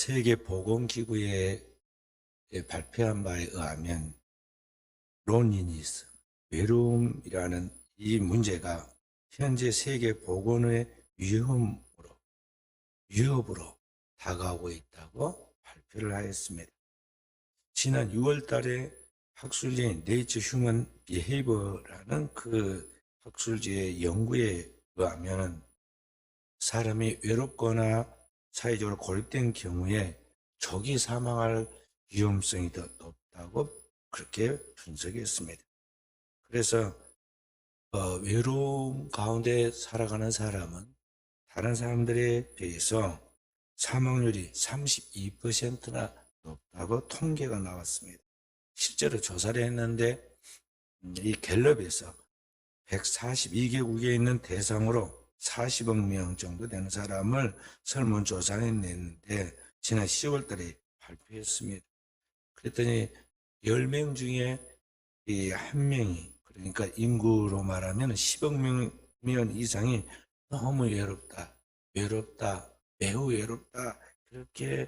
세계보건기구의 발표한 바에 의하면 론리니스, 외로움이라는 이 문제가 현재 세계 보건의 위협으로 다가오고 있다고 발표를 하였습니다. 지난 6월 달에 학술지인 네이처 휴먼 비헤이버라는 그 학술지의 연구에 의하면 사람이 외롭거나 사회적으로 고립된 경우에 조기 사망할 위험성이 더 높다고 그렇게 분석했습니다. 그래서 외로움 가운데 살아가는 사람은 다른 사람들에 비해서 사망률이 32%나 높다고 통계가 나왔습니다. 실제로 조사를 했는데 이 갤럽에서 142개국에 있는 대상으로 40억 명 정도 되는 사람을 설문조사해 냈는데 지난 10월 달에 발표했습니다. 그랬더니 10명 중에 이 한 명이, 그러니까 인구로 말하면 10억 명 이상이 너무 외롭다, 매우 외롭다, 그렇게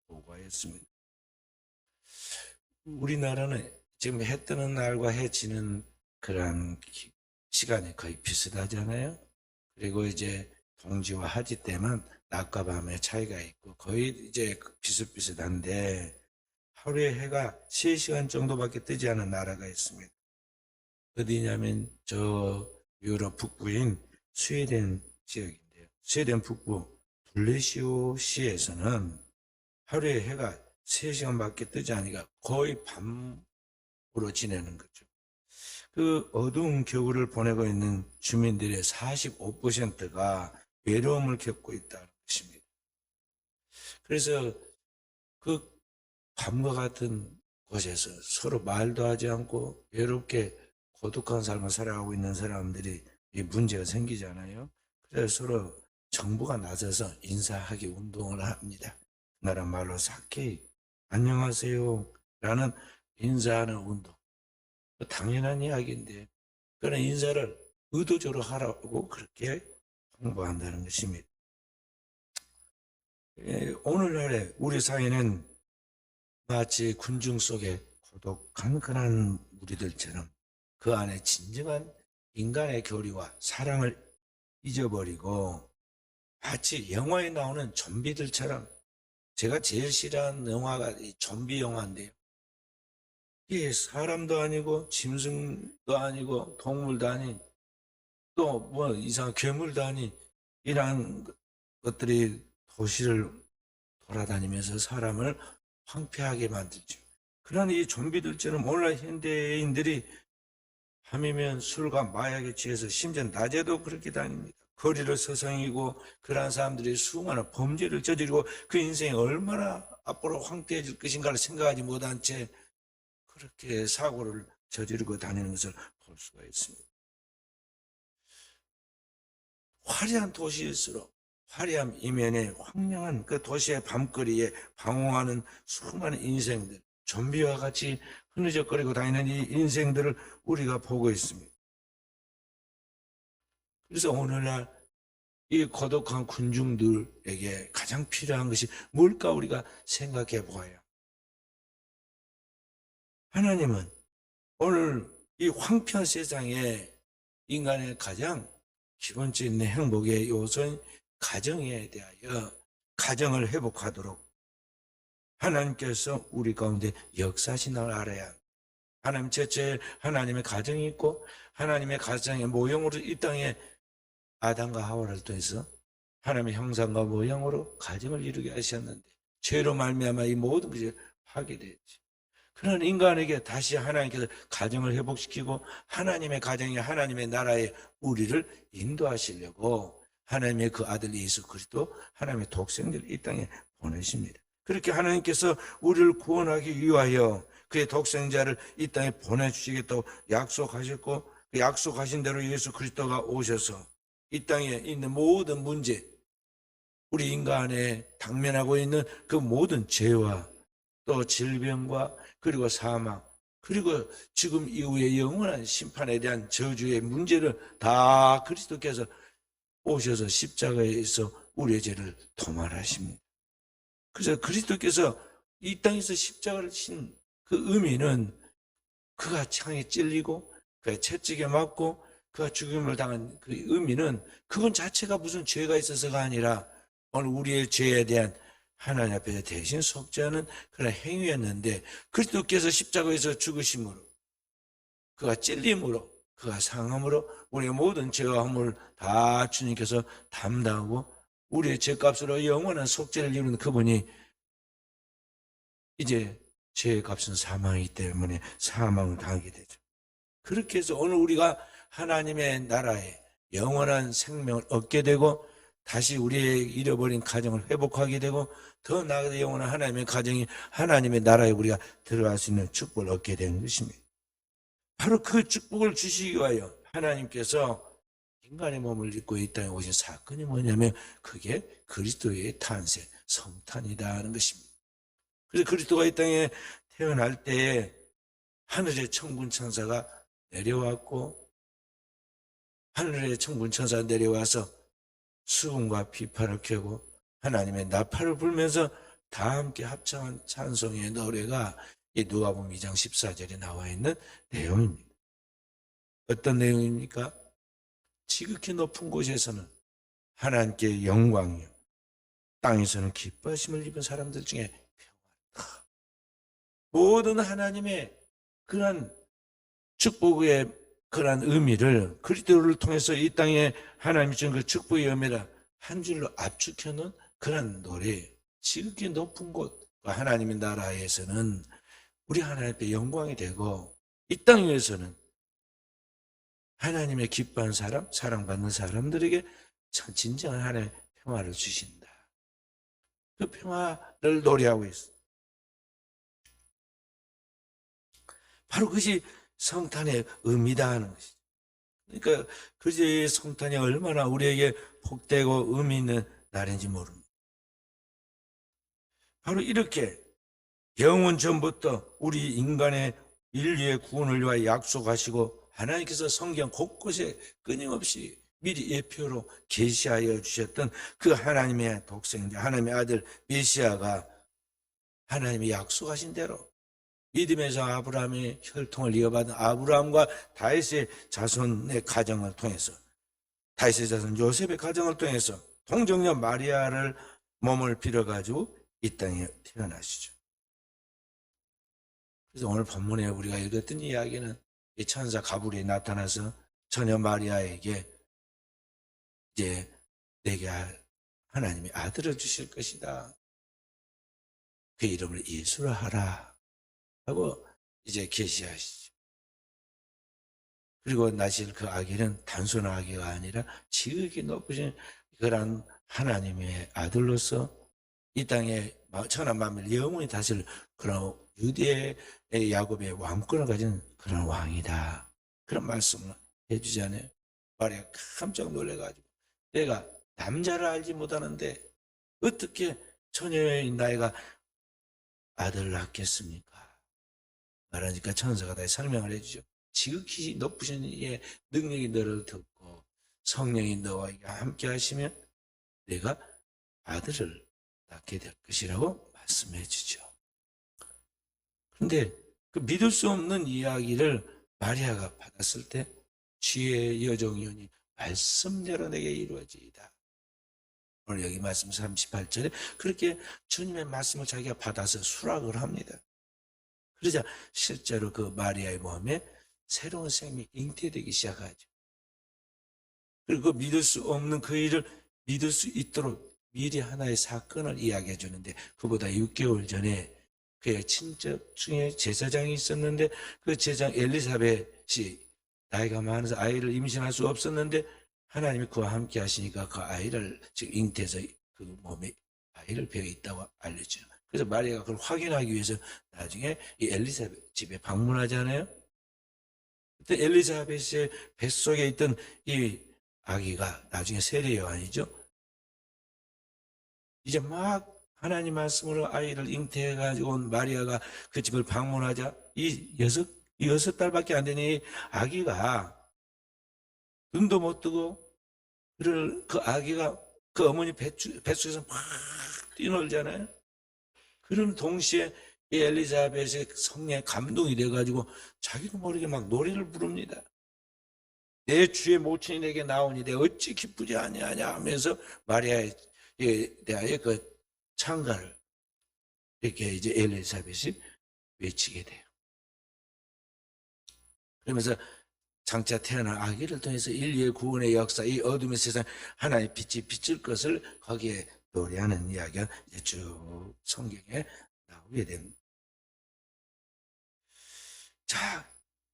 보고했습니다. 우리나라는 지금 해 뜨는 날과 해 지는 그런 시간이 거의 비슷하잖아요. 그리고 이제 동지와 하지 때만 낮과 밤의 차이가 있고 거의 이제 비슷비슷한데 하루에 해가 3시간 정도밖에 뜨지 않은 나라가 있습니다. 어디냐면 저 유럽 북부인 스웨덴 지역인데요. 스웨덴 북부 블레시오시에서는 하루에 해가 3시간밖에 뜨지 않으니까 거의 밤으로 지내는 거죠. 그 어두운 겨울을 보내고 있는 주민들의 45%가 외로움을 겪고 있다는 것입니다. 그래서 그 밤과 같은 곳에서 서로 말도 하지 않고 외롭게 고독한 삶을 살아가고 있는 사람들이 이 문제가 생기잖아요. 그래서 서로 정부가 나서서 인사하기 운동을 합니다. 그 나라 말로 사케이, 안녕하세요 라는 인사하는 운동. 당연한 이야기인데 그런 인사를 의도적으로 하라고 그렇게 홍보한다는 것입니다. 오늘날에 우리 사회는 마치 군중 속에 고독한 그런 무리들처럼 그 안에 진정한 인간의 교리와 사랑을 잊어버리고 마치 영화에 나오는 좀비들처럼, 제가 제일 싫어하는 영화가 이 좀비 영화인데요. 이게 사람도 아니고 짐승도 아니고 동물도 아닌 또 뭐 이상한 괴물도 아닌 이러한 것들이 도시를 돌아다니면서 사람을 황폐하게 만들죠. 그러나 이 좀비들처럼 오늘날 현대인들이 밤이면 술과 마약에 취해서 심지어 낮에도 그렇게 다닙니다. 거리를 서성이고 그러한 사람들이 수많은 범죄를 저지르고 그 인생이 얼마나 앞으로 황폐해질 것인가를 생각하지 못한 채 그렇게 사고를 저지르고 다니는 것을 볼 수가 있습니다. 화려한 도시일수록 화려한 이면에 황량한 그 도시의 밤거리에 방황하는 수많은 인생들, 좀비와 같이 흐느적거리고 다니는 이 인생들을 우리가 보고 있습니다. 그래서 오늘날 이 고독한 군중들에게 가장 필요한 것이 뭘까 우리가 생각해 보아요. 하나님은 오늘 이 황폐한 세상에 인간의 가장 기본적인 행복의 요소인 가정에 대하여 가정을 회복하도록 하나님께서 우리 가운데 역사하신 걸 알아야 합니다. 하나님 첫째 하나님의 가정이 있고 하나님의 가정의 모형으로 이 땅에 아담과 하와를 통해서 하나님의 형상과 모양으로 가정을 이루게 하셨는데 죄로 말미암아 이 모든 것이 파괴됐지. 그런 인간에게 다시 하나님께서 가정을 회복시키고 하나님의 가정이 하나님의 나라에 우리를 인도하시려고 하나님의 그 아들 예수 그리스도 하나님의 독생자를 이 땅에 보내십니다. 그렇게 하나님께서 우리를 구원하기 위하여 그의 독생자를 이 땅에 보내주시겠다고 약속하셨고 그 약속하신 대로 예수 그리스도가 오셔서 이 땅에 있는 모든 문제, 우리 인간에 당면하고 있는 그 모든 죄와 또 질병과 그리고 사망, 그리고 지금 이후에 영원한 심판에 대한 저주의 문제를 다 그리스도께서 오셔서 십자가에서 우리의 죄를 도말하십니다. 그래서 그리스도께서 이 땅에서 십자가를 친 그 의미는 그가 창에 찔리고 그가 채찍에 맞고 그가 죽임을 당한 그 의미는 그건 자체가 무슨 죄가 있어서가 아니라 오늘 우리의 죄에 대한 하나님 앞에서 대신 속죄하는 그런 행위였는데 그리스도께서 십자가에서 죽으심으로 그가 찔림으로 그가 상함으로 우리의 모든 죄와 허물을 다 주님께서 담당하고 우리의 죄값으로 영원한 속죄를 이루는 그분이 이제 죄의 값은 사망이기 때문에 사망을 당하게 되죠. 그렇게 해서 오늘 우리가 하나님의 나라에 영원한 생명을 얻게 되고 다시 우리의 잃어버린 가정을 회복하게 되고 더 나아가 영원한 하나님의 가정이 하나님의 나라에 우리가 들어갈 수 있는 축복을 얻게 되는 것입니다. 바로 그 축복을 주시기 위하여 하나님께서 인간의 몸을 입고 이 땅에 오신 사건이 뭐냐면 그게 그리스도의 탄생, 성탄이다 하는 것입니다. 그래서 그리스도가 이 땅에 태어날 때에 하늘의 천군 천사가 내려왔고 하늘의 천군 천사가 내려와서 수금과 비파를 켜고 하나님의 나팔을 불면서 다 함께 합창한 찬송의 노래가 이 누가복음 2장 14절에 나와 있는 내용입니다. 어떤 내용입니까? 지극히 높은 곳에서는 하나님께 영광이요 땅에서는 기뻐하심을 입은 사람들 중에 평화롭다. 모든 하나님의 그러한 축복의 그러한 의미를 그리스도를 통해서 이 땅에 하나님이 준 그 축복의 의미를 한 줄로 압축해놓은 그런 노래. 지극히 높은 곳 하나님의 나라에서는 우리 하나님 앞에 영광이 되고 이 땅 위에서는 하나님의 기뻐하는 사람, 사랑받는 사람들에게 참 진정한 하나님의 평화를 주신다. 그 평화를 노래하고 있어. 바로 그것이 성탄의 의미다 하는 것이죠. 그러니까 그것이 성탄이 얼마나 우리에게 복되고 의미 있는 날인지 모릅니다. 바로 이렇게 영원 전부터 우리 인간의 인류의 구원을 위하여 약속하시고 하나님께서 성경 곳곳에 끊임없이 미리 예표로 계시하여 주셨던 그 하나님의 독생자, 하나님의 아들 메시아가 하나님이 약속하신 대로 믿음에서 아브라함의 혈통을 이어받은 아브라함과 다윗의 자손의 가정을 통해서 다윗의 자손 요셉의 가정을 통해서 동정녀 마리아를 몸을 빌어가지고 이 땅에 태어나시죠. 그래서 오늘 본문에 우리가 읽었던 이야기는 이 천사 가브리엘이 나타나서 처녀 마리아에게 이제 내게 하나님이 아들을 주실 것이다. 그 이름을 예수라 하라 하고 이제 계시하시죠. 그리고 나실 그 아기는 단순한 아기가 아니라 지극히 높으신 그런 하나님의 아들로서 이 땅에 천하 만민을 영원히 다스릴 그런 유대의 야곱의 왕권을 가진 그런 왕이다. 그런 말씀을 해주잖아요. 마리아 깜짝 놀래가지고 내가 남자를 알지 못하는데 어떻게 처녀인 나이가 아들을 낳겠습니까? 말하니까 천사가 다시 설명을 해주죠. 지극히 높으신 이의 능력이 너를 듣고 성령이 너와 함께 하시면 내가 아들을 낳게 될 것이라고 말씀해 주죠. 그런데 그 믿을 수 없는 이야기를 마리아가 받았을 때 주의 여종이오니 말씀대로 내게 이루어지이다. 오늘 여기 말씀 38절에 그렇게 주님의 말씀을 자기가 받아서 수락을 합니다. 그러자 실제로 그 마리아의 몸에 새로운 생명이 잉태되기 시작하죠. 그리고 믿을 수 없는 그 일을 믿을 수 있도록 미리 하나의 사건을 이야기해 주는데 그보다 6개월 전에 그의 친척 중에 제사장이 있었는데 그 제사장 엘리사벳이 나이가 많아서 아이를 임신할 수 없었는데 하나님이 그와 함께 하시니까 그 아이를 지금 잉태해서 그 몸에 아이를 배어 있다고 알려줘요. 그래서 마리아가 그걸 확인하기 위해서 나중에 이 엘리사벳 집에 방문하잖아요. 그때 엘리사벳의 뱃속에 있던 이 아기가 나중에 세례 요한이죠. 이제 막 하나님 말씀으로 아이를 잉태해가지고 온 마리아가 그 집을 방문하자 이 여섯 달밖에 안 되는 이 아기가 눈도 못 뜨고 그 아기가 그 어머니 뱃속에서 막 뛰놀잖아요. 그런 동시에 이 엘리자벳의 성령에 감동이 돼가지고 자기도 모르게 막 노래를 부릅니다. 내 주의 모친이 내게 나오니 내가 어찌 기쁘지 아니하냐 하면서 마리아에 대하여 그 찬가를 이렇게 이제 엘리사벳이 외치게 돼요. 그러면서 장차 태어난 아기를 통해서 인류의 구원의 역사, 이 어둠의 세상 하나의 빛이 비칠 것을 거기에 노래하는 이야기가 이제 쭉 성경에 나오게 됩니다. 자,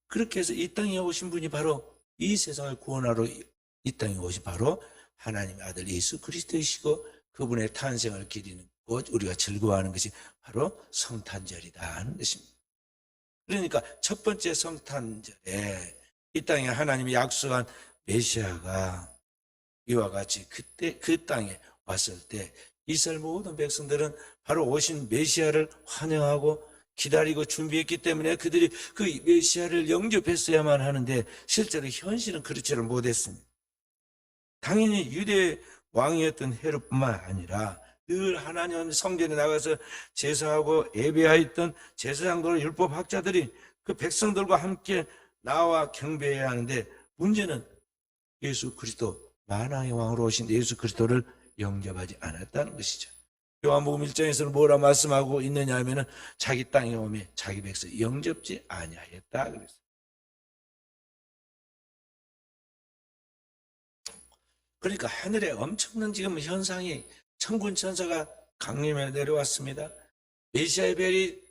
그렇게 해서 이 땅에 오신 분이 바로 이 세상을 구원하러 이 땅에 오신 바로 하나님의 아들 예수 그리스도이시고 그분의 탄생을 기리는 것, 우리가 즐거워하는 것이 바로 성탄절이다 하는 것입니다. 그러니까 첫 번째 성탄절에 이 땅에 하나님이 약속한 메시아가 이와 같이 그때 그 땅에 왔을 때 이스라엘 모든 백성들은 바로 오신 메시아를 환영하고 기다리고 준비했기 때문에 그들이 그 메시아를 영접했어야만 하는데 실제로 현실은 그렇지를 못했습니다. 당연히 유대 왕이었던 헤롯뿐만 아니라 늘 하나님 성전에 나가서 제사하고 예배하였던 제사장들 율법학자들이 그 백성들과 함께 나와 경배해야 하는데 문제는 예수 그리스도 만왕의 왕으로 오신 예수 그리스도를 영접하지 않았다는 것이죠. 요한복음 1장에서는 뭐라 말씀하고 있느냐 하면은 자기 땅에 오며 자기 백성 영접지 아니하였다 그랬어요. 그러니까 하늘에 엄청난 지금 현상이 천군 천사가 강림해 내려왔습니다. 메시아의 별이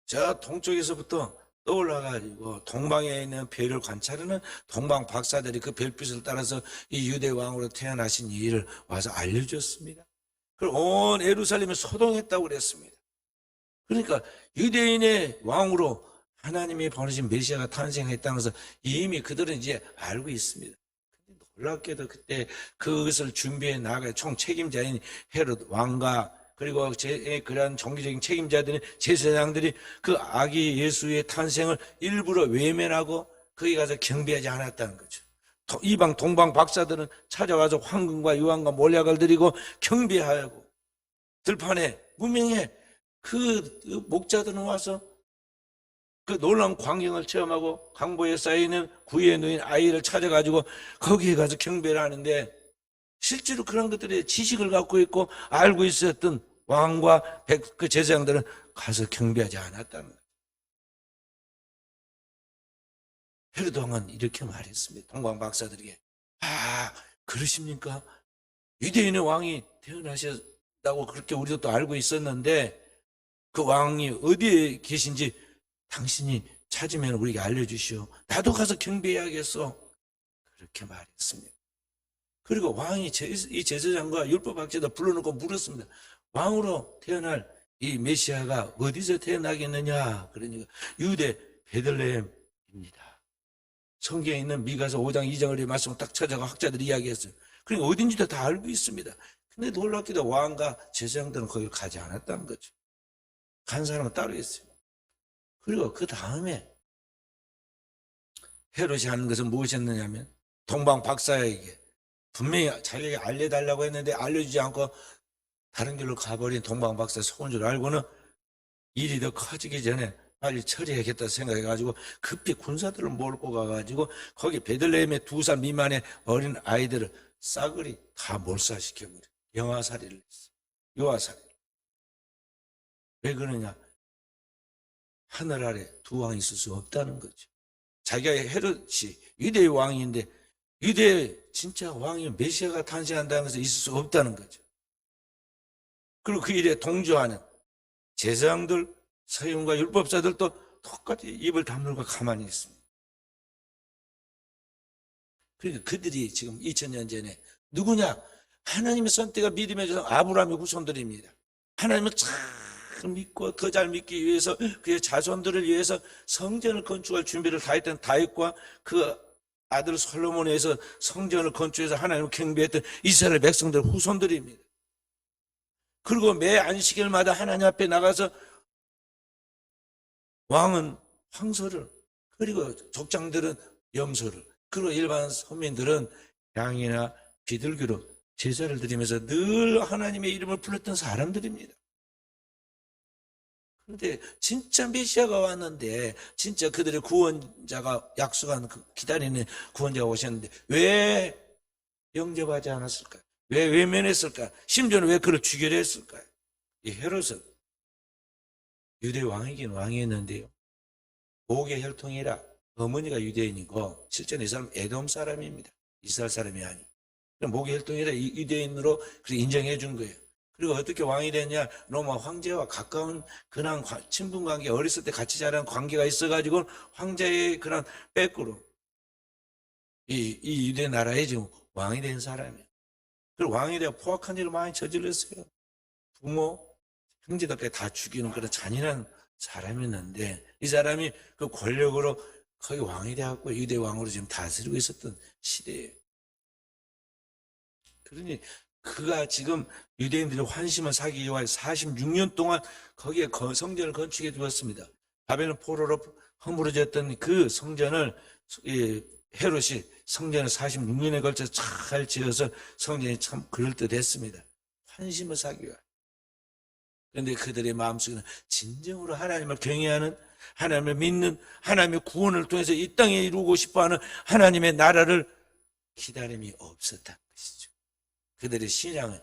저 동쪽에서부터 떠올라가지고 동방에 있는 별을 관찰하는 동방 박사들이 그 별빛을 따라서 이 유대 왕으로 태어나신 일을 와서 알려줬습니다. 그리고 온 예루살렘을 소동했다고 그랬습니다. 그러니까 유대인의 왕으로 하나님이 보내신 메시아가 탄생했다는 것을 이미 그들은 이제 알고 있습니다. 근데 놀랍게도 그때 그것을 준비해 나갈 총 책임자인 헤롯 왕과 그리고 그런 종교적인 책임자들이 제사장들이 그 아기 예수의 탄생을 일부러 외면하고 거기 가서 경배하지 않았다는 거죠. 이방 동방 박사들은 찾아와서 황금과 유황과 몰약을 드리고 경배하고 들판에 무명해 그 목자들은 와서 그 놀라운 광경을 체험하고 강보에 쌓이는 구유에 누인 아이를 찾아가지고 거기에 가서 경배를 하는데 실제로 그런 것들의 지식을 갖고 있고 알고 있었던 왕과 그 제사장들은 가서 경배하지 않았다는 거예요. 헤롯 왕은 이렇게 말했습니다. 동방 박사들에게 그러십니까? 유대인의 왕이 태어나셨다고 그렇게 우리도 또 알고 있었는데 그 왕이 어디에 계신지 당신이 찾으면 우리에게 알려주시오. 나도 가서 경배해야겠어. 그렇게 말했습니다. 그리고 왕이 이 제사장과 율법학자도 불러놓고 물었습니다. 왕으로 태어날 이 메시아가 어디서 태어나겠느냐? 그러니까 유대 베들레헴입니다. 성경에 있는 미가서 5장 2장의 말씀을 딱 찾아가 학자들이 이야기했어요. 그러니까 어딘지도 다 알고 있습니다. 근데 놀랍게도 왕과 제사장들은 거기 가지 않았다는 거죠. 간 사람은 따로 있어요. 그리고 그 다음에 헤롯이 하는 것은 무엇이었느냐면 동방 박사에게 분명히 자기에게 알려달라고 했는데 알려주지 않고 다른 길로 가버린 동방 박사의 속은 줄 알고는 일이 더 커지기 전에 빨리 처리해야겠다 생각해가지고 급히 군사들을 몰고 가가지고 거기 베들레헴의 2살 미만의 어린 아이들을 싸그리 다 몰살시켜버려. 영아살이를 했어. 요아살이. 왜 그러냐? 하늘 아래 두 왕이 있을 수 없다는 거죠. 자기가 헤롯이 유대의 왕인데 유대의 진짜 왕이 메시아가 탄생한다는 것은 있을 수 없다는 거죠. 그리고 그 일에 동조하는 제사장들, 서기관과 율법사들도 똑같이 입을 다물고 가만히 있습니다. 그러니까 그들이 지금 2000년 전에 누구냐? 하나님의 선택과 믿음의 조상 아브라함의 후손들입니다. 성전을 잘 믿고 더 잘 믿기 위해서 그의 자손들을 위해서 성전을 건축할 준비를 다 했던 다윗과 그 아들 솔로몬에 의해서 성전을 건축해서 하나님을 경배했던 이스라엘 백성들 후손들입니다. 그리고 매 안식일마다 하나님 앞에 나가서 왕은 황소를, 그리고 족장들은 염소를, 그리고 일반 서민들은 양이나 비둘기로 제사를 드리면서 늘 하나님의 이름을 불렀던 사람들입니다. 근데 진짜 메시아가 왔는데, 진짜 그들의 구원자가 약속한 기다리는 구원자가 오셨는데 왜 영접하지 않았을까? 왜 외면했을까? 심지어는 왜 그를 죽이려 했을까요? 이 헤롯은 유대 왕이긴 왕이었는데요, 목의 혈통이라 어머니가 유대인이고 실제는 이 사람 에돔 사람입니다. 이스라엘 사람이 아니. 목의 혈통이라 유대인으로 인정해 준 거예요. 그리고 어떻게 왕이 됐냐? 로마 황제와 가까운 그런 친분 관계, 어렸을 때 같이 자란 관계가 있어가지고 황제의 그런 백으로 이 유대 나라에 지금 왕이 된 사람이에요. 그리고 왕이 되어 포악한 일을 많이 저질렀어요. 부모, 형제들까지 다 죽이는 그런 잔인한 사람이었는데, 이 사람이 그 권력으로 거기 왕이 되었고 유대 왕으로 지금 다스리고 있었던 시대예요. 그러니 그가 지금 유대인들의 환심을 사기 위하여 46년 동안 거기에 성전을 건축해 두었습니다. 바벨론 포로로 허물어졌던 그 성전을 헤롯이 성전을 46년에 걸쳐 잘 지어서 성전이 참 그럴듯했습니다. 환심을 사기 위하여. 그런데 그들의 마음속에는 진정으로 하나님을 경외하는, 하나님을 믿는, 하나님의 구원을 통해서 이 땅에 이루고 싶어하는 하나님의 나라를 기다림이 없었다는 것이죠. 그들의 신앙은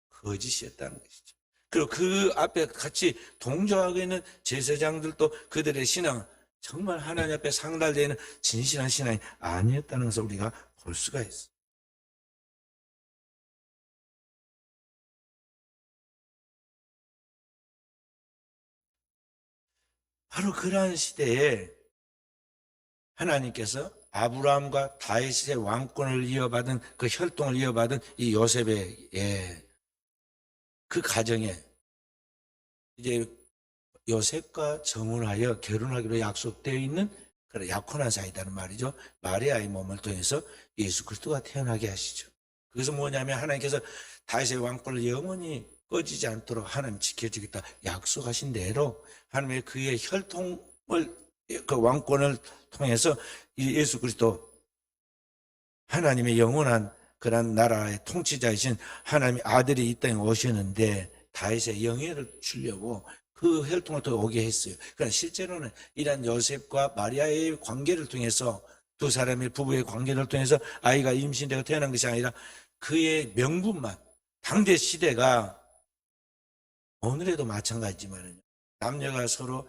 거짓이었다는 것이죠. 그리고 그 앞에 같이 동조하고 있는 제사장들도 그들의 신앙은 정말 하나님 앞에 상달되는 진실한 신앙이 아니었다는 것을 우리가 볼 수가 있어요. 바로 그러한 시대에 하나님께서 아브라함과 다윗의 왕권을 이어받은, 그 혈통을 이어받은 이 요셉의 그 가정에 이제 요셉과 정혼하여 결혼하기로 약속되어 있는 그런 약혼한 사이다는 말이죠. 마리아의 몸을 통해서 예수 그리스도가 태어나게 하시죠. 그것은 뭐냐면 하나님께서 다윗의 왕권을 영원히 꺼지지 않도록 하나님 지켜주겠다 약속하신 대로 하나님의 그의 혈통을, 그 왕권을 통해서 예수 그리스도, 하나님의 영원한 그런 나라의 통치자이신 하나님의 아들이 이 땅에 오셨는데 다윗의 영예를 주려고 그 혈통을 더 오게 했어요. 그러나 실제로는 이런 요셉과 마리아의 관계를 통해서, 두 사람의 부부의 관계를 통해서 아이가 임신되고 태어난 것이 아니라 그의 명분만, 당대 시대가 오늘에도 마찬가지지만 남녀가 서로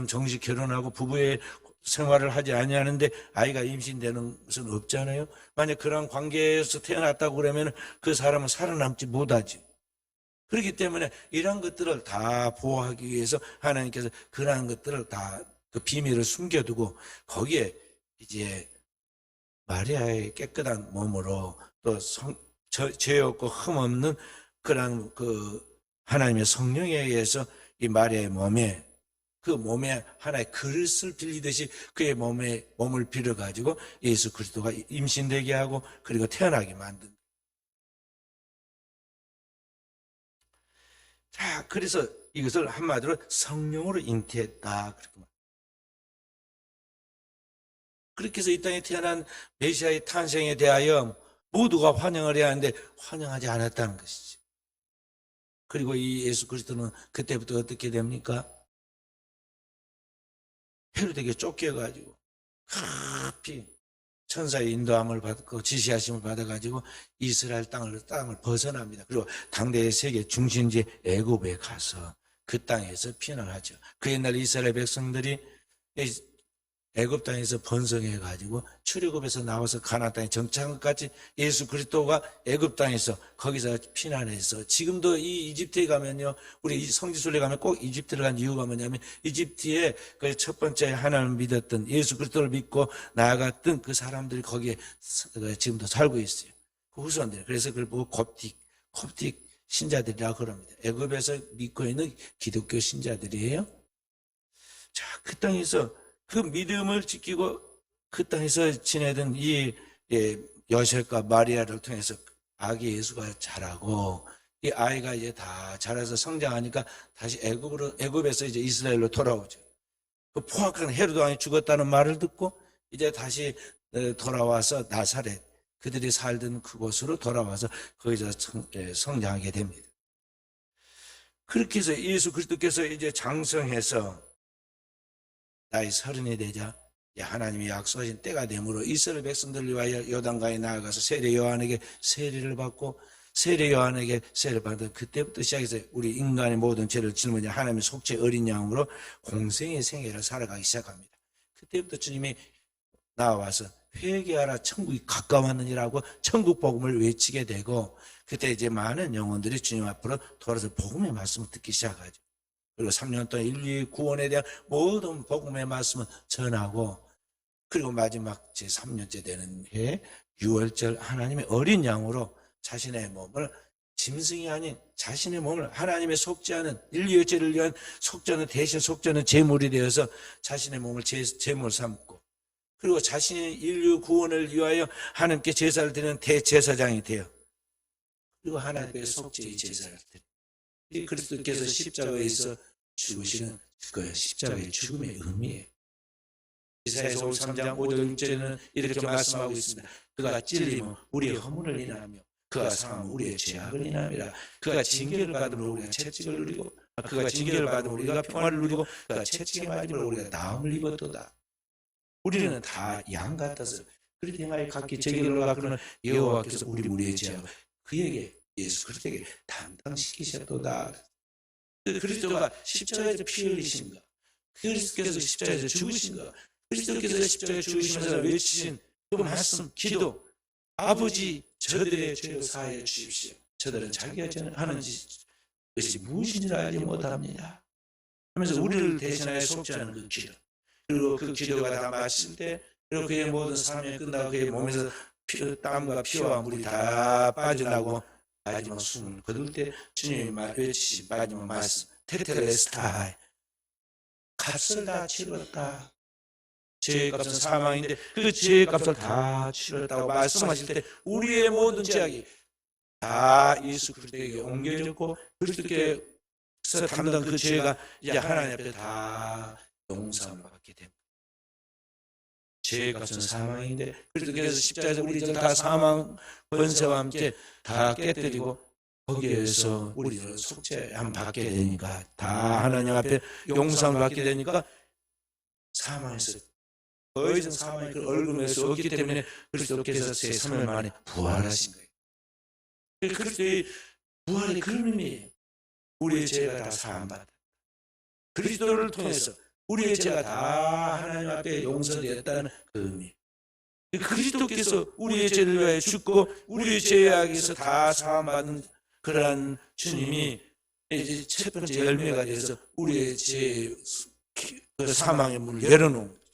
정식 결혼하고 부부의 생활을 하지 아니하는데 아이가 임신되는 것은 없잖아요. 만약 그런 관계에서 태어났다고 그러면 그 사람은 살아남지 못하지. 그렇기 때문에 이러한 것들을 다 보호하기 위해서 하나님께서 그러한 것들을 다 그 비밀을 숨겨두고 거기에 이제 마리아의 깨끗한 몸으로 또 죄 없고 흠 없는 그런 그 하나님의 성령에 의해서 이 마리아의 몸에, 그 몸에 하나의 그릇을 빌리듯이 그의 몸을 빌어가지고 예수 그리스도가 임신되게 하고 그리고 태어나게 만든. 자, 그래서 이것을 한마디로 성령으로 잉태했다. 그렇게 해서 이 땅에 태어난 메시아의 탄생에 대하여 모두가 환영을 해야 하는데 환영하지 않았다는 것이지. 그리고 이 예수 그리스도는 그때부터 어떻게 됩니까? 헤롯에게 쫓겨가지고 급히 천사의 인도함을 받고 지시하심을 받아가지고 이스라엘 땅을 벗어납니다. 그리고 당대의 세계 중심지 애굽에 가서 그 땅에서 피난하죠. 그 옛날 이스라엘 백성들이 애굽 땅에서 번성해가지고 출애굽에서 나와서 가나안 땅에 정착한 것까지 예수 그리스도가 애굽 땅에서 거기서 피난해서 지금도 이 이집트에 가면요, 우리 성지순례 가면 꼭 이집트를 간 이유가 뭐냐면 이집트에 그 첫 번째 하나님을 믿었던, 예수 그리스도를 믿고 나아갔던 그 사람들이 거기에 지금도 살고 있어요. 그 후손들. 그래서 그걸 보고 콥틱 신자들이라고 그럽니다. 애굽에서 믿고 있는 기독교 신자들이에요. 자, 그 땅에서 그 믿음을 지키고 그 땅에서 지내던 이 요셉과 마리아를 통해서 아기 예수가 자라고, 이 아이가 이제 다 자라서 성장하니까 다시 애굽에서 이제 이스라엘로 돌아오죠. 그 포악한 헤롯 왕이 죽었다는 말을 듣고 이제 다시 돌아와서 나사렛, 그들이 살던 그곳으로 돌아와서 거기서 성장하게 됩니다. 그렇게 해서 예수 그리스도께서 이제 장성해서 나이 30이 되자 하나님이 약속하신 때가 되므로 이스라엘 백성들을 위하여 요단강에 나아가서 세례 요한에게 세례를 받고 세례 요한에게 세례를 받은 그때부터 시작해서 우리 인간의 모든 죄를 짊어진 하나님의 속죄 어린 양으로 공생의 생애를 살아가기 시작합니다. 그때부터 주님이 나와서 회개하라 천국이 가까웠느니라고 천국 복음을 외치게 되고 그때 이제 많은 영혼들이 주님 앞으로 돌아서 복음의 말씀을 듣기 시작하죠. 그리고 3년 동안 인류의 구원에 대한 모든 복음의 말씀을 전하고 그리고 마지막 제3년째 되는 해 6월절 하나님의 어린 양으로 자신의 몸을 짐승이 아닌 자신의 몸을 하나님의 속죄하는 인류의 죄를 위한 속죄는 대신 속죄는 제물이 되어서 자신의 몸을 제물 삼고 그리고 자신의 인류 구원을 위하여 하나님께 제사를 드리는 대제사장이 되어 그리고 하나님의 속죄의 제사를 드리는 그리스도께서 십자가에서 죽으시는 그거예요. 십자가의 죽음의 의미예요. 이사야서 53장 5절 6절에는 이렇게 말씀하고 있습니다. 그가 찔림은 우리의 허물을 인하며 그가 상함은 우리의 죄악을 인함이라. 그가 징계를 받으면 우리가 채찍을 누리고 그가 징계를 받으면 우리가 평화를 누리고 그가 채찍에 맞으면 우리가 나음을 입었도다. 우리는 다 양 같아서 그렇게 행하여 각기 제길로 가거나 여호와께서 우리의 죄악을 그에게 예수 그리스도에게 담당시키셨도다. 그리스도가 십자가에서 피 흘리신가? 그리스도께서 십자가에서 죽으신가? 그리스도께서 십자가에 죽으시면서 외치신 그 말씀, 기도 아버지 저들의 죄를 사하여 주십시오. 저들은 자기가 하는 것이 무엇인지 알지 못합니다 하면서 우리를 대신하여 속죄하는 그 기도 그리고 그 기도가 다 마칠 때 그리고 그의 모든 삶이 끝나고 그의 몸에서 땀과 피와 물이 다 빠져나고 마지막 숨을 거둘 때 주님이 외치신 마지막 말씀 테텔레스타이 값을 다 치렀다. 죄의 값은 사망인데 그 죄의 값을 다 치렀다고 말씀하실 때 우리의 모든 죄악이 다 예수 그리스도에게 옮겨졌고 그리스도께서 담당 그 죄가 이제 하나님 앞에 다 용서함을 받게 됩니다. 죄의 값은 사망인데 그리스도께서 십자가에서 우리 전 다 사망 권세와 함께 다 깨뜨리고 거기에서 우리를 속죄함 받게 되니까 다 하나님 앞에 용서함을 받게 되니까 사망에서 더 이상 사망의 그 얼굴을 수 없기 때문에 그리스도께서 제3일 만에 부활하신 거예요. 그리스도의 부활의 그런 의미예요. 우리의 죄가 다 사함받았다. 그리스도를 통해서 우리의 죄가 다 하나님 앞에 용서되었다는 그 의미. 그리스도께서 우리의 죄를 위하여 죽고 우리의 죄악에서 다 사함받은 그러한 주님이 이제 첫 번째 열매가 돼서 우리의 죄 그 사망의 문을 열어놓은 거죠.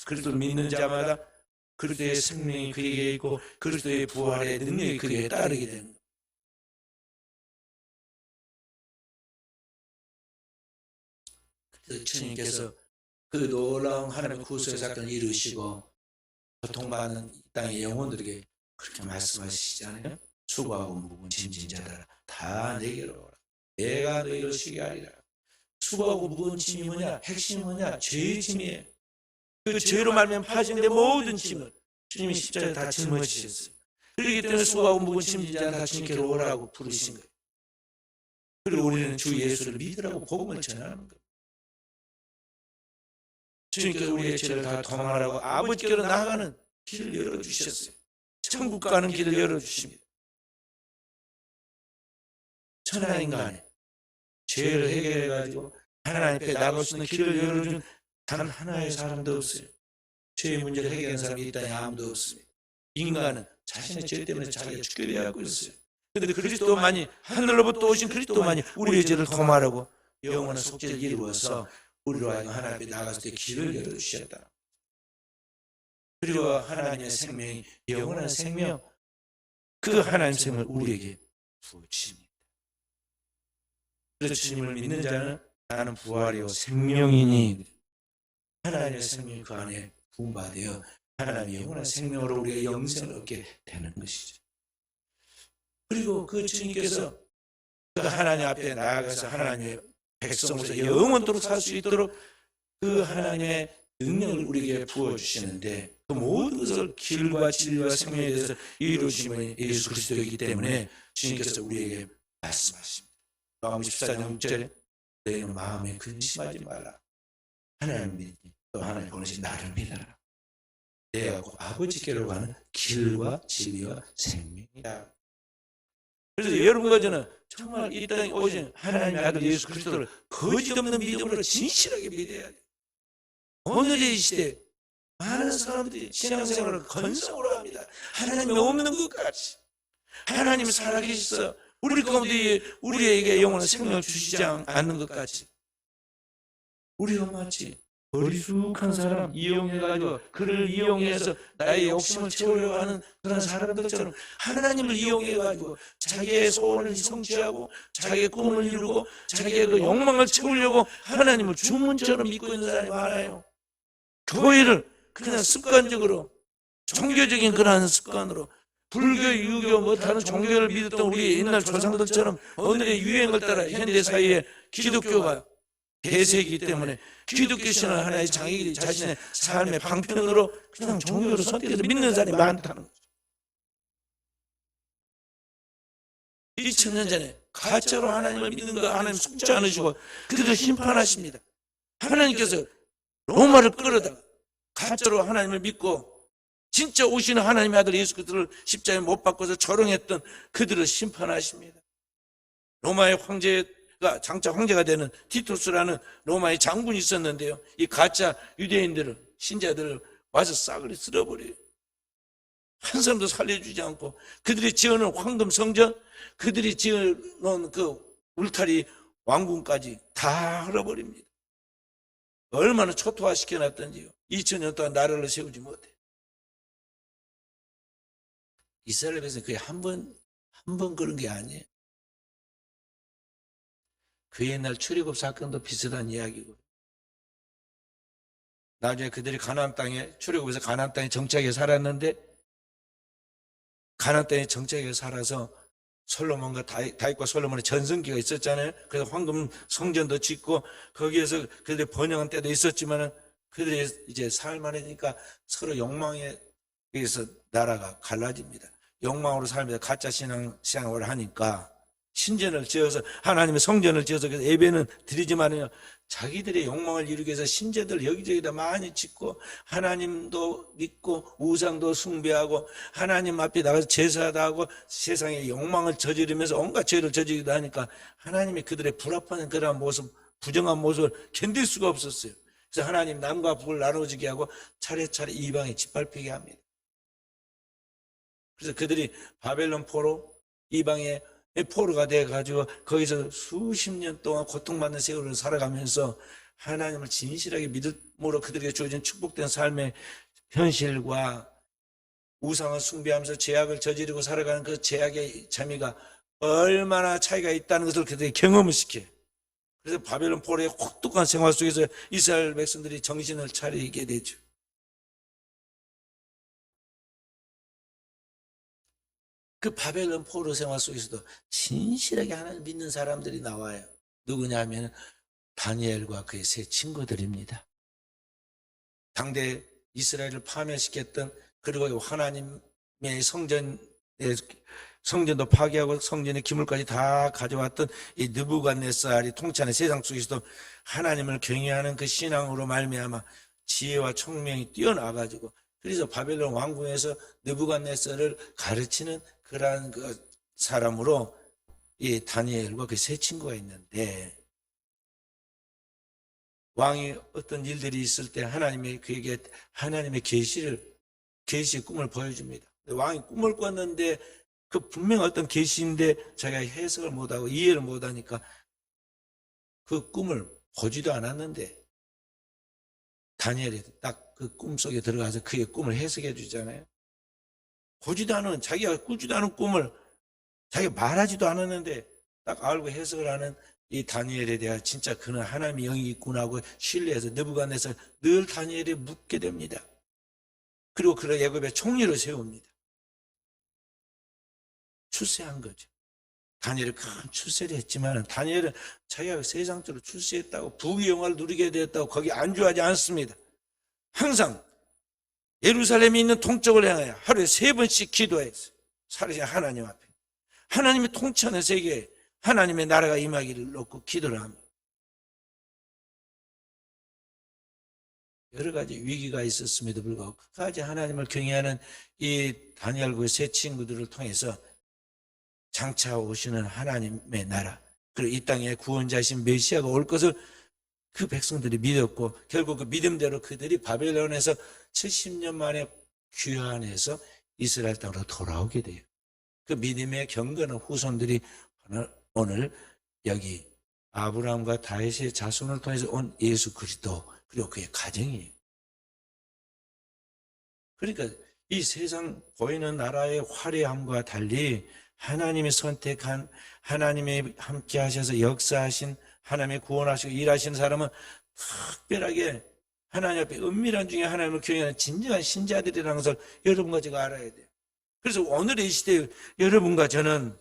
그리스도를 믿는 자마다 그리스도의 생명이 그에게 있고 그리스도의 부활의 능력이 그에게 따르게 되는 거예요. 그래서 주님께서 그 놀라운 하나님의 구속의 사건을 이루시고 고통받는 이 땅의 영혼들에게 그렇게 말씀하시잖아요. 수고하고 무거운 짐진 자들아 다 내게로 오라. 내가 너희를 쉬게 하리라. 수고하고 무거운 짐이 뭐냐? 핵심이 뭐냐? 죄의 짐이에요. 그 죄로 말미암아 파진된 모든 짐을 주님이 십자가에 다 짊어지셨어요. 그렇기 때문에 수고하고 무거운 짐진 자는 다 주님께로 오라고 부르신 거예요. 그리고 우리는 주 예수를 믿으라고 복음을 전하는 거예요. 주님께서 우리의 죄를 다 도망하라고 아버지께로 나아가는 길을 열어주셨어요. 천국 가는 길을 열어주십니다. 천하 인간의 죄를 해결해가지고 하나님 앞에 나갈 수 있는 길을 열어준 단 하나의 사람도 없어요. 죄의 문제를 해결한 사람이 이 땅에 아무도 없습니다. 인간은 자신의 죄 때문에 자기가 죽게 되었고 있어요. 그런데 그리스도만이 하늘로부터 오신 그리스도만이 우리의 죄를 도말하고 영원한 속죄를 이루어서 우리로 하여금 하나님 앞에 나갔을 때 길을 열어주셨다. 그리고 하나님의 생명이 영원한 생명 그 하나님의 생명을 우리에게 부어주십니다. 그래서 주님을 믿는 자는 나는 부활이요 생명이니 하나님의 생명이 그 안에 부음받아 하나님의 영원한 생명으로 우리가 영생을 얻게 되는 것이죠. 그리고 그 주님께서 그 하나님 앞에 나아가서 하나님의 백성으로서 영원토록 살 수 있도록 그 하나님의 능력을 우리에게 부어주시는데 그 모든 것을 길과 진리와 생명에 대해서 이루어주심은 예수 그리스도이기 때문에 주님께서 우리에게 말씀하십니다. 요한복음 14장 6절에 너희 마음에 근심하지 말라. 하나님 믿니 또 하나님 보내신 나를 믿어라. 내가 곧 아버지께로 가는 길과 진리와 생명이다. 그래서 여러분과 저는 정말 이 땅에 오신 하나님의 아들 예수 그리스도를 거짓 없는 믿음으로 진실하게 믿어야 돼요. 오늘의 이 시대 많은 사람들이 신앙생활을 건성으로 합니다. 하나님이 없는 것 같이. 하나님 살아계셔서 우리 가운데 우리에게 영원한 생명을 주시지 않는 것 같이. 우리와 마치 어리숙한 사람 이용해가지고 그를 이용해서 나의 욕심을 채우려고 하는 그런 사람들처럼 하나님을 이용해가지고 자기의 소원을 성취하고 자기의 꿈을 이루고 자기의 그 욕망을 채우려고 하나님을 주문처럼 믿고 있는 사람이 많아요. 교회를 그냥 습관적으로 종교적인 그러한 습관으로 불교, 유교 못하는 종교를 믿었던 우리 옛날 조상들처럼 오늘의 유행을 따라 현대 사회에 기독교가 대세이기 때문에 기독교 신앙 하나의 장애인이 자신의 삶의 방편으로 그냥 종교를 선택해서 믿는 사람이 많다는 거죠. 2000년 전에 가짜로 하나님을 믿는 거 하나님 속지 않으시고 그들을 심판하십니다. 하나님께서 로마를 끌어다가 가짜로 하나님을 믿고 진짜 오시는 하나님의 아들 예수 그리스도를 십자가에 못 박고서 조롱했던 그들을 심판하십니다. 로마의 황제가 장차 황제가 되는 티투스라는 로마의 장군이 있었는데요. 이 가짜 유대인들을 신자들을 와서 싸그리 쓸어버려요. 한 사람도 살려주지 않고 그들이 지어놓은 황금 성전, 그들이 지어놓은 그 울타리 왕궁까지 다 흘러버립니다. 얼마나 초토화시켜놨던지요. 2000년 동안 나라를 세우지 못해. 이스라엘에서 거의 한 번 그런 게 아니에요. 그 옛날 출애굽 사건도 비슷한 이야기고. 나중에 그들이 가나안 땅에 출애굽해서 가나안 땅에 정착해 살았는데 가나안 땅에 정착해 살아서 솔로몬과 다윗과 솔로몬의 전성기가 있었잖아요. 그래서 황금 성전도 짓고 거기에서 그들이 번영한 때도 있었지만은 그들이 이제 살만하니까 서로 욕망에 의해서 나라가 갈라집니다. 욕망으로 살면서 가짜 신앙을 하니까 신전을 지어서 하나님의 성전을 지어서 예배는 드리지만요 자기들의 욕망을 이루기 위해서 신전들 여기저기다 많이 짓고 하나님도 믿고 우상도 숭배하고 하나님 앞에 나가서 제사도 하고 세상의 욕망을 저지르면서 온갖 죄를 저지르기도 하니까 하나님이 그들의 불합하는 그런 모습, 부정한 모습을 견딜 수가 없었어요. 그래서 하나님 남과 북을 나눠지게 하고 차례차례 이방에 짓밟히게 합니다. 그래서 그들이 바벨론 포로 이방의 포로가 돼가지고 거기서 수십 년 동안 고통받는 세월을 살아가면서 하나님을 진실하게 믿음으로 그들에게 주어진 축복된 삶의 현실과 우상을 숭배하면서 죄악을 저지르고 살아가는 그 죄악의 참이가 얼마나 차이가 있다는 것을 그들에게 경험을 시켜요. 그래서 바벨론 포로의 혹독한 생활 속에서 이스라엘 백성들이 정신을 차리게 되죠. 그 바벨론 포로 생활 속에서도 진실하게 하나님 믿는 사람들이 나와요. 누구냐 하면 다니엘과 그의 세 친구들입니다. 당대 이스라엘을 파멸시켰던 그리고 하나님의 성전도 파괴하고 성전의 기물까지 다 가져왔던 이 느부갓네살이 통치하는 세상 속에서도 하나님을 경외하는 그 신앙으로 말미암아 지혜와 총명이 뛰어나가지고 그래서 바벨론 왕궁에서 느부갓네살을 가르치는 그러한 그 사람으로 이 다니엘과 그 세 친구가 있는데 왕이 어떤 일들이 있을 때 하나님이 그에게 하나님의 계시의 꿈을 보여줍니다. 왕이 꿈을 꿨는데 그 분명 어떤 계시인데 자기가 해석을 못하고 이해를 못하니까 그 꿈을 보지도 않았는데 다니엘이 딱 그 꿈속에 들어가서 그의 꿈을 해석해 주잖아요. 보지도 않은 자기가 꾸지도 않은 꿈을 자기가 말하지도 않았는데 딱 알고 해석을 하는 이 다니엘에 대한 진짜 그는 하나님의 영이 있구나 하고 신뢰해서 느부갓네살 늘 다니엘에 묻게 됩니다. 그리고 그를 애굽의 총리로 세웁니다. 출세한 거죠. 다니엘은 큰 출세를 했지만 다니엘은 자기가 세상적으로 출세했다고 부귀 영화를 누리게 되었다고 거기 안주하지 않습니다. 항상 예루살렘에 있는 동쪽을 향하여 하루에 3번씩 기도했어요. 살아계신 하나님 앞에. 하나님이 통치하는 세계에 하나님의 나라가 임하기를 놓고 기도를 합니다. 여러 가지 위기가 있었음에도 불구하고 끝까지 하나님을 경외하는 이 다니엘과 세 친구들을 통해서 장차 오시는 하나님의 나라, 그리고 이 땅에 구원자신 메시아가 올 것을 그 백성들이 믿었고, 결국 그 믿음대로 그들이 바벨론에서 70년 만에 귀환해서 이스라엘 땅으로 돌아오게 돼요. 그 믿음의 경건한 후손들이 오늘 여기 아브라함과 다윗의 자손을 통해서 온 예수 그리스도, 그리고 그의 가정이에요. 그러니까 이 세상 보이는 나라의 화려함과 달리 하나님이 선택한, 하나님이 함께 하셔서 역사하신, 하나님의 구원하시고 일하시는 사람은 특별하게 하나님 앞에 은밀한 중에 하나님을 경외하는 진정한 신자들이라는 것을 여러분과 제가 알아야 돼요. 그래서 오늘의 이 시대에 여러분과 저는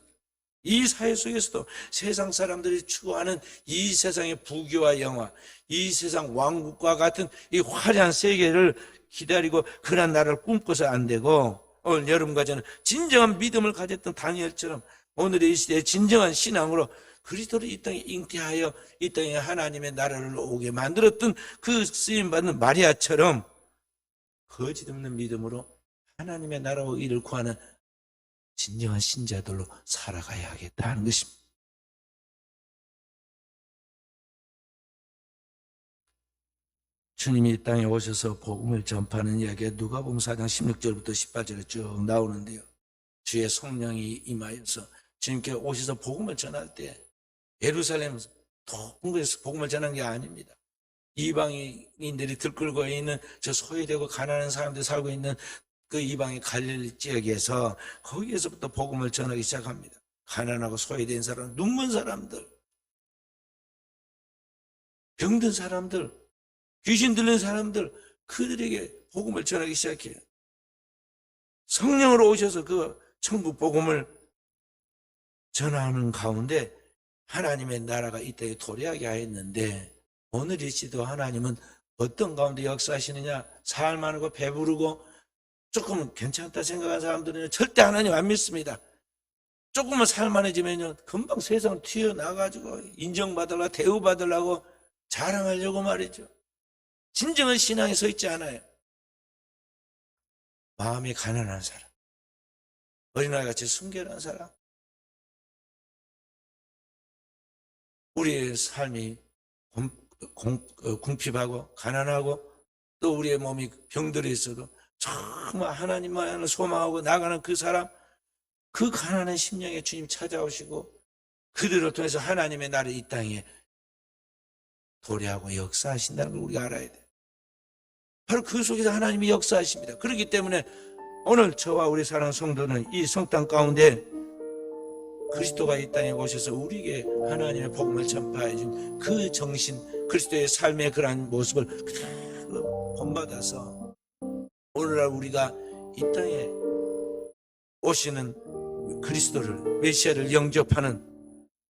이 사회 속에서도 세상 사람들이 추구하는 이 세상의 부귀와 영화, 이 세상 왕국과 같은 이 화려한 세계를 기다리고 그런 나라를 꿈꿔서 안 되고, 오늘 여러분과 저는 진정한 믿음을 가졌던 다니엘처럼 오늘의 이 시대에 진정한 신앙으로 그리스도를 이 땅에 잉태하여 이 땅에 하나님의 나라를 오게 만들었던 그 쓰임받는 마리아처럼 거짓 없는 믿음으로 하나님의 나라와 일을 구하는 진정한 신자들로 살아가야 하겠다는 것입니다. 주님이 이 땅에 오셔서 복음을 전파하는 이야기가 누가복음 4장 16절부터 18절에 쭉 나오는데요. 주의 성령이 임하여서 주님께 오셔서 복음을 전할 때 예루살렘 동국에서 복음을 전한 게 아닙니다. 이방인들이 들끓고 있는 저 소외되고 가난한 사람들이 살고 있는 그 이방의 갈릴리 지역에서 거기에서부터 복음을 전하기 시작합니다. 가난하고 소외된 사람, 눈먼 사람들, 병든 사람들, 귀신 들린 사람들, 그들에게 복음을 전하기 시작해요. 성령으로 오셔서 그 천국 복음을 전하는 가운데 하나님의 나라가 이 땅에 도래하게 하였는데, 오늘 이 시도 하나님은 어떤 가운데 역사하시느냐? 살만하고 배부르고 조금 괜찮다 생각하는 사람들은 절대 하나님 안 믿습니다. 조금만 살만해지면요 금방 세상을 튀어나가지고 인정받으려고 대우받으려고 자랑하려고 말이죠. 진정한 신앙에 서 있지 않아요. 마음이 가난한 사람, 어린아이같이 순결한 사람, 우리의 삶이 궁핍하고 가난하고 또 우리의 몸이 병들어 있어도 정말 하나님만을 소망하고 나가는 그 사람, 그 가난한 심령에 주님 찾아오시고 그들을 통해서 하나님의 나라를 이 땅에 도래하고 역사하신다는 걸 우리가 알아야 돼요. 바로 그 속에서 하나님이 역사하십니다. 그렇기 때문에 오늘 저와 우리 사랑하는 성도는 이 성탄 가운데 그리스도가 이 땅에 오셔서 우리에게 하나님의 복음을 전파해 준 그 정신, 그리스도의 삶의 그러한 모습을 그대로 본받아서 오늘날 우리가 이 땅에 오시는 그리스도를, 메시아를 영접하는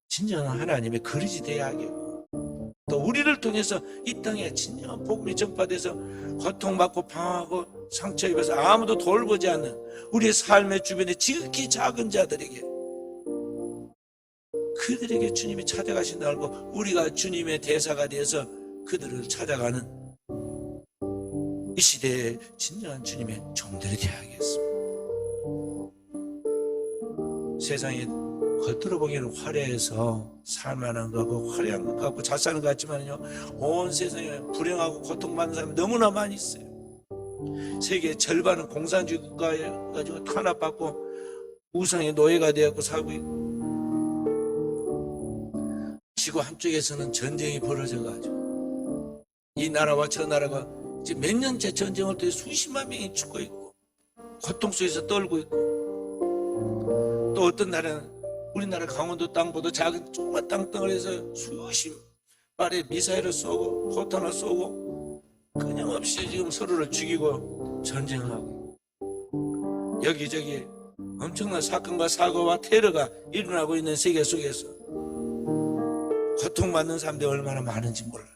진정한 하나님의 그릇이 되어야 하겠고, 또 우리를 통해서 이 땅에 진정한 복음이 전파돼서 고통받고 방황하고 상처 입어서 아무도 돌보지 않는 우리의 삶의 주변에 지극히 작은 자들에게, 그들에게 주님이 찾아가신다 알고 우리가 주님의 대사가 되어서 그들을 찾아가는 이 시대에 진정한 주님의 종들이 되어야 하겠습니다. 세상에 겉으로 보기에는 화려해서 살만한 것 같고 화려한 것 같고 잘 사는 것 같지만요, 온 세상에 불행하고 고통받는 사람이 너무나 많이 있어요. 세계의 절반은 공산주의 국가에 가지고 탄압받고 우상의 노예가 되었고 살고 있고, 지구 한쪽에서는 전쟁이 벌어져가지고 이 나라와 저 나라가 이제 몇 년째 전쟁을 통해 수십만 명이 죽고 있고 고통 속에서 떨고 있고, 또 어떤 나라는 우리나라 강원도 땅보다 작은 조그만 땅덩어리에서 수십 발의 미사일을 쏘고 포탄을 쏘고 끊임없이 지금 서로를 죽이고 전쟁을 하고, 여기저기 엄청난 사건과 사고와 테러가 일어나고 있는 세계 속에서 고통받는 사람들이 얼마나 많은지 몰라요.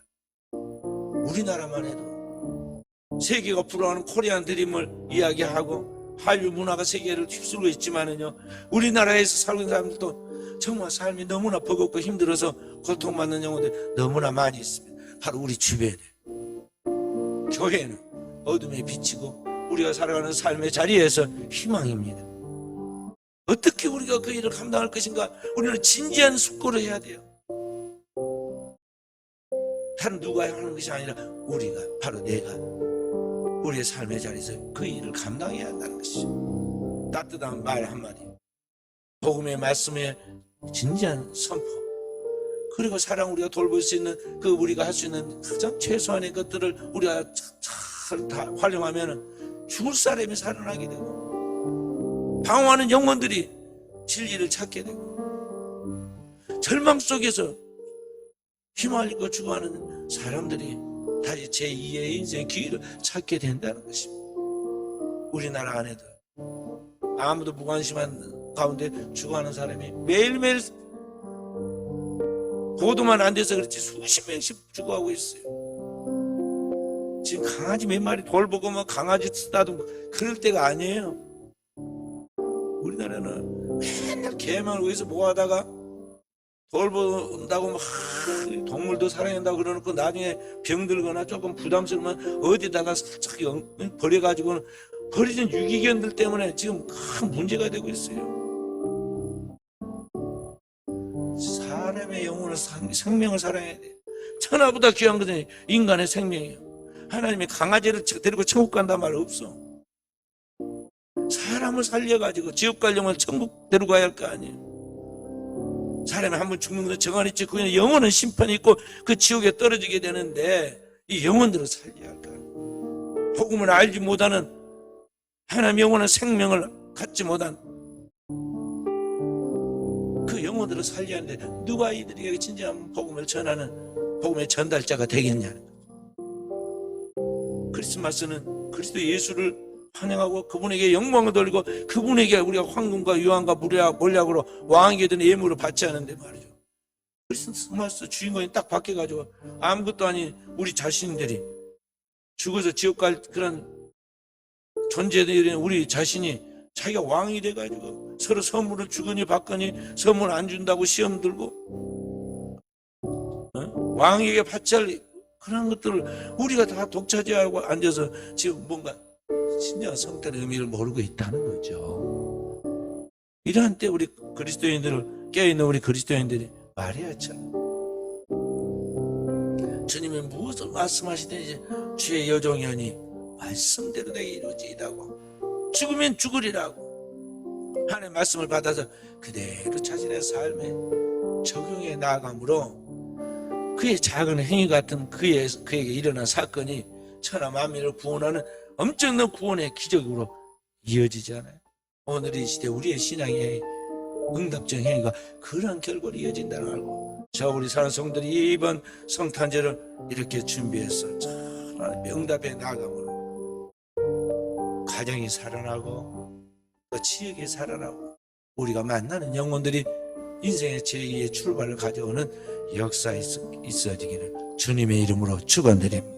우리나라만 해도 세계가 불어하는 코리안 드림을 이야기하고 한류 문화가 세계를 휩쓸고 있지만은요, 우리나라에서 살고 있는 사람들도 정말 삶이 너무나 버겁고 힘들어서 고통받는 영혼들이 너무나 많이 있습니다. 바로 우리 주변에. 교회는 어둠에 비치고 우리가 살아가는 삶의 자리에서 희망입니다. 어떻게 우리가 그 일을 감당할 것인가? 우리는 진지한 숙고를 해야 돼요. 다른 누가 하는 것이 아니라 우리가, 바로 내가 우리의 삶의 자리에서 그 일을 감당해야 한다는 것이죠. 따뜻한 말 한마디, 복음의 말씀에 진지한 선포, 그리고 사랑, 우리가 돌볼 수 있는 그 우리가 할 수 있는 가장 최소한의 것들을 우리가 잘 다 활용하면 죽을 사람이 살아나게 되고, 방황하는 영혼들이 진리를 찾게 되고, 절망 속에서 휘말리고 죽어가는 사람들이 다시 제2의 인생의 기회를 찾게 된다는 것입니다. 우리나라 안에도 아무도 무관심한 가운데 죽어가는 사람이 매일매일, 보도만 안 돼서 그렇지 수십 명씩 죽어가고 있어요. 지금 강아지 몇 마리 돌보고 뭐 강아지 쓰다듬고 그럴 때가 아니에요. 우리나라는 맨날 개만 위해서 뭐하다가 돌본다고 막 동물도 사랑한다고 그러놓고 나중에 병들거나 조금 부담스러우면 어디다가 살짝 버려가지고 버리는 유기견들 때문에 지금 큰 문제가 되고 있어요. 사람의 영혼을, 생명을 사랑해야 돼요. 천하보다 귀한 것은 인간의 생명이에요. 하나님이 강아지를 데리고 천국 간단 말 없어. 사람을 살려가지고 지옥 가려면 천국 데려가야 할 거 아니에요. 사람이 한번 죽는 것은 정한 있지, 그는 영혼은 심판이 있고 그 지옥에 떨어지게 되는데 이 영혼들을 살려야 할 거 아니에요. 복음을 알지 못하는, 하나님 영혼은 생명을 갖지 못한 그 영혼들을 살려야 하는데 누가 이들에게 진정한 복음을 전하는 복음의 전달자가 되겠냐는 거예요. 크리스마스는 그리스도 예수를 환영하고 그분에게 영광을 돌리고 그분에게 우리가 황금과 유황과 몰약으로 왕에게 든 예물을 받지 않는데 말이죠. 크리스마스 주인공이 딱 바뀌어가지고 아무것도 아닌 우리 자신들이 죽어서 지옥 갈 그런 존재들인 우리 자신이 자기가 왕이 돼가지고 서로 선물을 주거니 받거니 선물 안 준다고 시험 들고 왕에게 받지 할 그런 것들을 우리가 다 독차지하고 앉아서 지금 뭔가 진정한 성탄의 의미를 모르고 있다는 거죠. 이러한 때 우리 그리스도인들을, 깨어있는 우리 그리스도인들이 말해야 하잖아요. 주님이 무엇을 말씀하시든지 주의 여종이오니 말씀대로 내게 이루어지이다고, 죽으면 죽으리라고 하나님의 말씀을 받아서 그대로 자신의 삶에 적용해 나아감으로 그의 작은 행위 같은 그에게 일어난 사건이 천하 만민을 구원하는 엄청난 구원의 기적으로 이어지잖아요. 오늘 이 시대 우리의 신앙의 응답적 행위가 그런 결과로 이어진다는 걸 알고, 저 우리 사는 성도들이 이번 성탄절을 이렇게 준비해서 하나님의 응답에 나아감으로 가정이 살아나고 또 지역이 살아나고 우리가 만나는 영혼들이 인생의 제2의 출발을 가져오는 역사에 있어지기를 주님의 이름으로 축원드립니다.